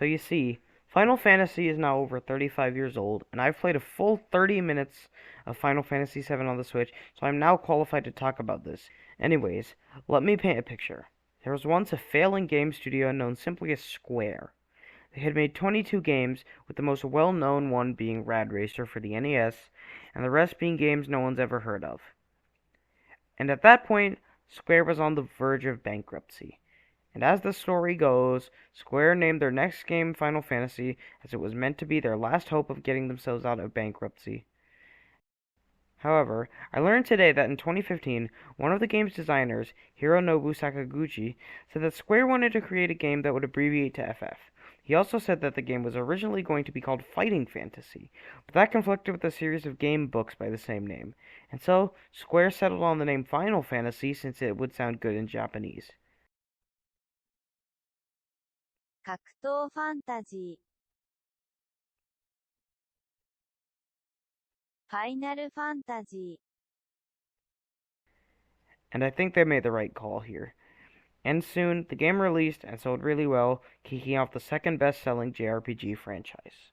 So you see, Final Fantasy is now over 35 years old, and I've played a full 30 minutes of Final Fantasy VII on the Switch, so I'm now qualified to talk about this. Anyways, let me paint a picture. There was once a failing game studio known simply as Square. They had made 22 games, with the most well-known one being Rad Racer for the NES, and the rest being games no one's ever heard of. And at that point, Square was on the verge of bankruptcy. And as the story goes, Square named their next game Final Fantasy, as it was meant to be their last hope of getting themselves out of bankruptcy. However, I learned today that in 2015, one of the game's designers, Hironobu Sakaguchi, said that Square wanted to create a game that would abbreviate to FF. He also said that the game was originally going to be called Fighting Fantasy, but that conflicted with a series of game books by the same name, and so Square settled on the name Final Fantasy since it would sound good in Japanese. 格闘ファンタジー、ファイナルファンタジー。And I think they made the right call here. And soon, the game released and sold really well, kicking off the second best-selling JRPG franchise.